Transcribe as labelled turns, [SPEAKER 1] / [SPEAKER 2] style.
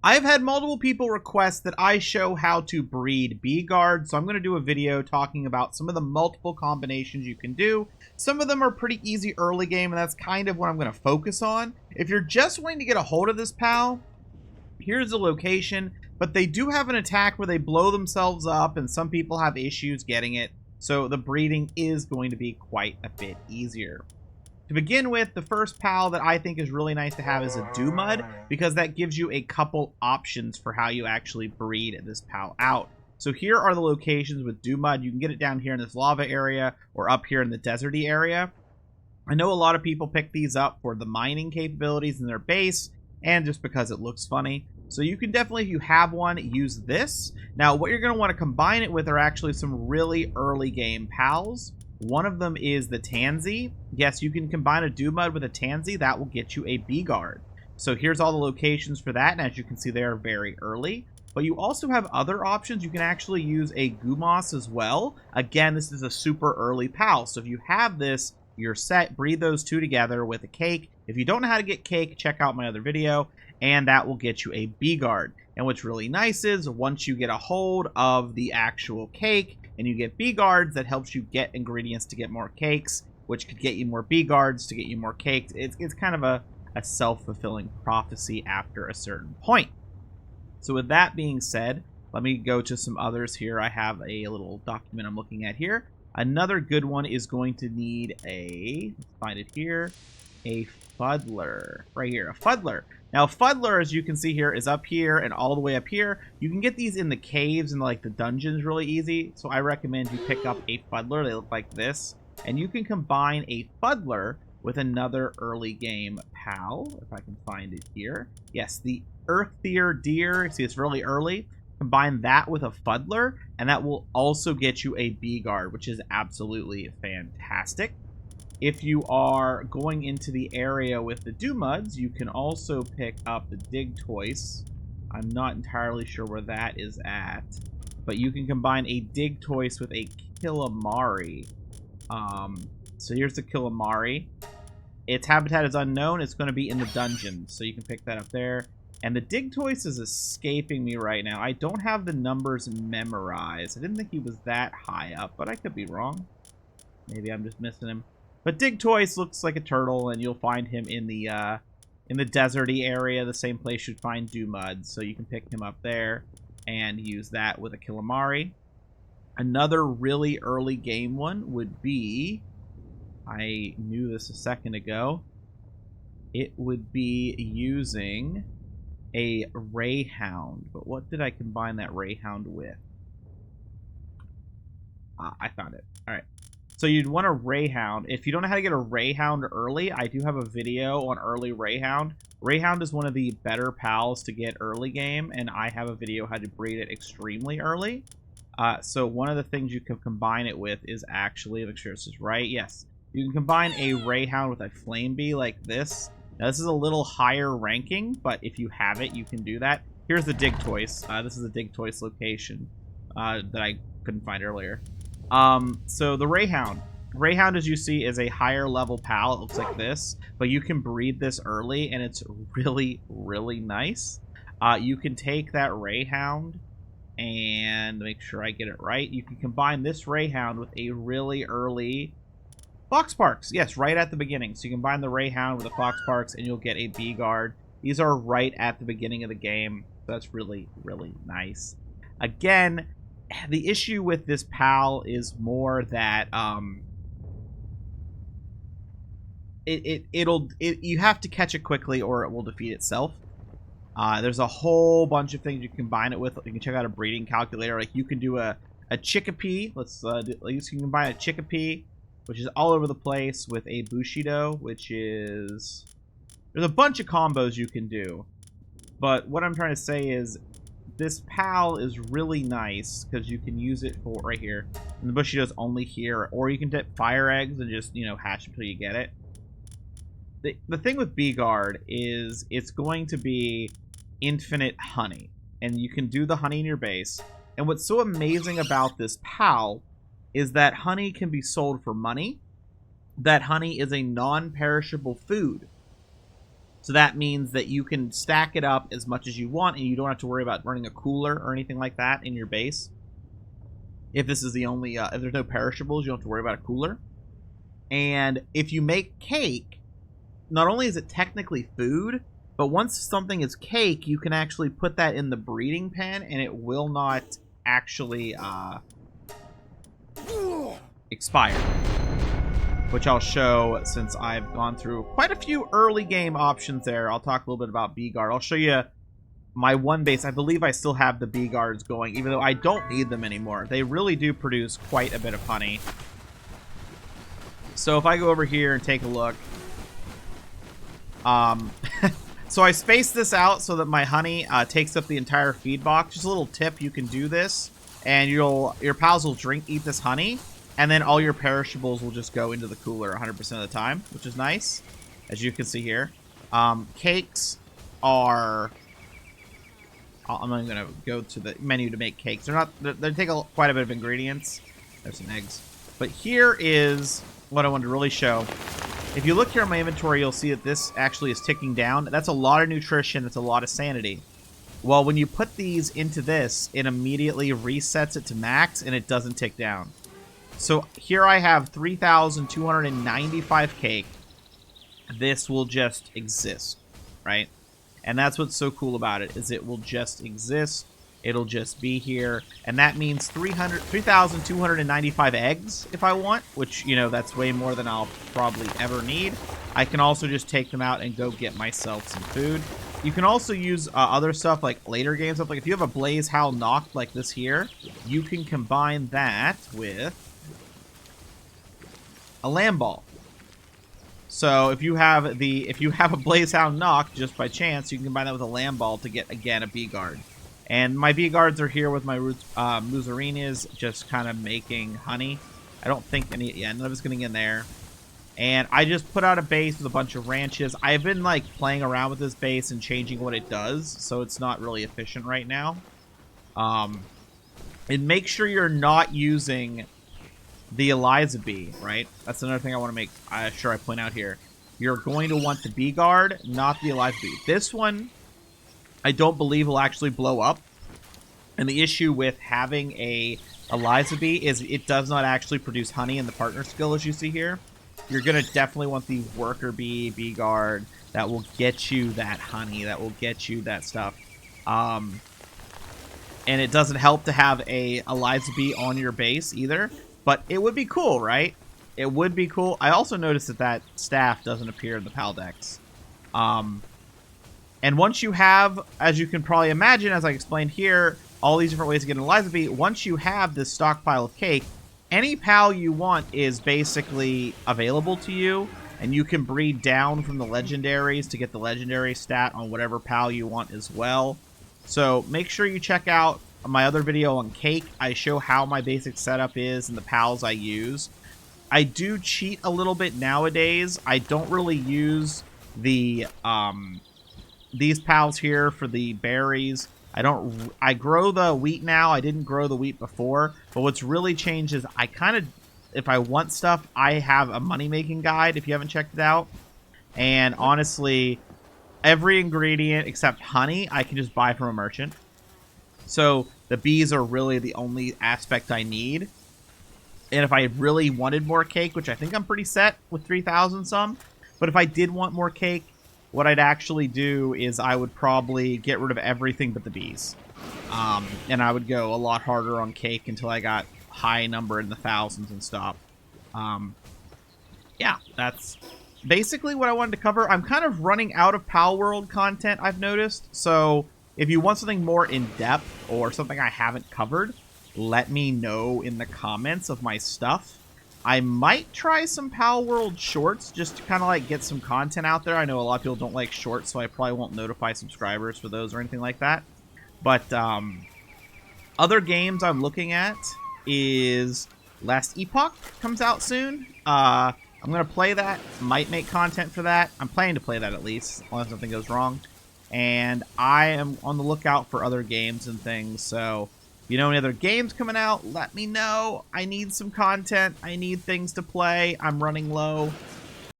[SPEAKER 1] I've had multiple people request that I show how to breed Beegarde, so I'm going to do a video talking about some of the multiple combinations you can do. Some of them are pretty easy early game, and that's kind of what I'm going to focus on. If you're just wanting to get a hold of this pal, here's the location, but they do have an attack where they blow themselves up, and some people have issues getting it, so the breeding is going to be quite a bit easier. To begin with, the first pal that I think is really nice to have is a Dumud, because that gives you a couple options for how you actually breed this pal out. So here are the locations with Dumud. You can get it down here in this lava area or up here in the deserty area. I know a lot of people pick these up for the mining capabilities in their base and just because it looks funny. So you can definitely, if you have one, use this. Now, what you're going to want to combine it with are actually some really early game pals. One of them is the Tansy. Yes, you can combine a Dumud with a Tansy. That will get you a Beegarde. So here's all the locations for that, and as you can see, they are very early. But you also have other options. You can actually use a Gumas as well. Again, this is a super early pal. So if you have this, you're set. Breed those two together with a cake. If you don't know how to get cake, check out my other video, and that will get you a Beegarde. And what's really nice is once you get a hold of the actual cake, and you get Beegardes, that helps you get ingredients to get more cakes, which could get you more Beegardes to get you more cakes. It's kind of a self-fulfilling prophecy after a certain point. So with that being said, let me go to some others here. I have a little document I'm looking at here. Another good one is going to need a, let's find it here, a Fuddler. Right here, a Fuddler. Now, Fuddler, as you can see here, is up here and all the way up here. You can get these in the caves and like the dungeons really easy. So I recommend you pick up a Fuddler. They look like this. And you can combine a Fuddler with another early game pal, if I can find it here. Yes, the Earthier Deer. See, it's really early. Combine that with a Fuddler, and that will also get you a Beegarde, which is absolutely fantastic. If you are going into the area with the Dumuds, you can also pick up the Digtoise. I'm not entirely sure where that is at, but you can combine a Digtoise with a Killamari. So here's the Killamari. Its habitat is unknown. It's going to be in the dungeon, so you can pick that up there. And the Digtoise is escaping me right now. I don't have the numbers memorized. I didn't think he was that high up, but I could be wrong. Maybe I'm just missing him. But Digtoise looks like a turtle, and you'll find him in the deserty area, the same place you'd find Dumud. So you can pick him up there and use that with a Killamari. Another really early game one would be, I knew this a second ago, it would be using a Rayhound. But what did I combine that Rayhound with? I found it. All right. So you'd want a Rayhound. If you don't know how to get a Rayhound early, I do have a video on early Rayhound. Rayhound is one of the better pals to get early game, and I have a video how to breed it extremely early. So one of the things you can combine it with is actually, make sure this is right, yes. You can combine a Rayhound with a Flame Bee like this. Now this is a little higher ranking, but if you have it, you can do that. Here's the Digtoise. This is the Digtoise location that I couldn't find earlier. So the Rayhound. Rayhound, as you see, is a higher level pal. It looks like this, but you can breed this early, and it's really, really nice. You can take that Rayhound and make sure I get it right. You can combine this Rayhound with a really early Foxparks. Yes, right at the beginning. So you combine the Rayhound with the Foxparks, and you'll get a Beegarde. These are right at the beginning of the game. So that's really, really nice. Again, the issue with this pal is more that you have to catch it quickly or it will defeat itself. There's a whole bunch of things you can combine it with. You can check out a breeding calculator. Like you can do a Chickapee. You can combine a Chickapee, which is all over the place, with a Bushido, which is, there's a bunch of combos you can do. But what I'm trying to say is, this pal is really nice because you can use it for right here, and the Bushido's only here, or you can dip fire eggs and just, you know, hash until you get it. The thing with Beegarde is it's going to be infinite honey, and you can do the honey in your base. And what's so amazing about this pal is that honey can be sold for money. That honey is a non-perishable food. So that means that you can stack it up as much as you want, and you don't have to worry about running a cooler or anything like that in your base. If this is the only, if there's no perishables, you don't have to worry about a cooler. And if you make cake, not only is it technically food, but once something is cake, you can actually put that in the breeding pen, and it will not actually expire. Which I'll show since I've gone through quite a few early game options there. I'll talk a little bit about Beegarde. I'll show you my one base. I believe I still have the Beegardes going, even though I don't need them anymore. They really do produce quite a bit of honey. So if I go over here and take a look, so I spaced this out so that my honey takes up the entire feed box. Just a little tip: you can do this, and your pals will eat this honey, and then all your perishables will just go into the cooler 100% of the time, which is nice, as you can see here. Cakes are. I'm not going to go to the menu to make cakes. They take quite a bit of ingredients. There's some eggs, but here is what I wanted to really show. If you look here in my inventory, you'll see that this actually is ticking down. That's a lot of nutrition. That's a lot of sanity. Well, when you put these into this, it immediately resets it to max, and it doesn't tick down. So here I have 3,295 cake. This will just exist, right? And that's what's so cool about it, is it will just exist. It'll just be here, and that means 3,295 eggs if I want, which, you know, that's way more than I'll probably ever need. I can also just take them out and go get myself some food. You can also use other stuff like later game stuff. Like if you have a Blaze Howl Knocked like this here, you can combine that with a Lamb Ball. So if you have a Blaze Howl Knocked just by chance, you can combine that with a Lamb Ball to get, again, a Beegarde. And my Beegardes are here with my Musarinas, just kind of making honey. I don't think none of it's getting in there. And I just put out a base with a bunch of ranches. I've been like playing around with this base and changing what it does, so it's not really efficient right now. And make sure you're not using the Eliza Bee, right? That's another thing I want to make sure I point out here. You're going to want the Beegarde, not the Eliza Bee. This one, I don't believe will actually blow up. And the issue with having a Eliza Bee is it does not actually produce honey in the partner skill, as you see here. You're going to definitely want the Worker Bee, Beegarde, that will get you that honey, that will get you that stuff. And it doesn't help to have a Eliza Bee on your base either, but it would be cool, right? It would be cool. I also noticed that that staff doesn't appear in the PAL decks. And once you have, as you can probably imagine, as I explained here, all these different ways to get an Eliza Bee, once you have this stockpile of cake, any PAL you want is basically available to you, and you can breed down from the legendaries to get the legendary stat on whatever PAL you want as well. So make sure you check out my other video on cake. I show how my basic setup is and the PALs I use. I do cheat a little bit nowadays. I don't really use the these PALs here for the berries. I grow the wheat now. I didn't grow the wheat before, but what's really changed is I kind of, if I want stuff, I have a money-making guide if you haven't checked it out. And honestly, every ingredient except honey, I can just buy from a merchant. So the bees are really the only aspect I need. And if I really wanted more cake, which I think I'm pretty set with 3,000 some, but if I did want more cake, what I'd actually do is I would probably get rid of everything but the bees. And I would go a lot harder on cake until I got high number in the thousands and stop. Yeah, that's basically what I wanted to cover. I'm kind of running out of Palworld content, I've noticed. So if you want something more in-depth or something I haven't covered, let me know in the comments of my stuff. I might try some Palworld shorts just to kind of like get some content out there. I know a lot of people don't like shorts, so I probably won't notify subscribers for those or anything like that. But other games I'm looking at is Last Epoch comes out soon. I'm going to play that. Might make content for that. I'm planning to play that at least, unless nothing goes wrong. And I am on the lookout for other games and things, so if you know any other games coming out, let me know. I need some content. I need things to play. I'm running low.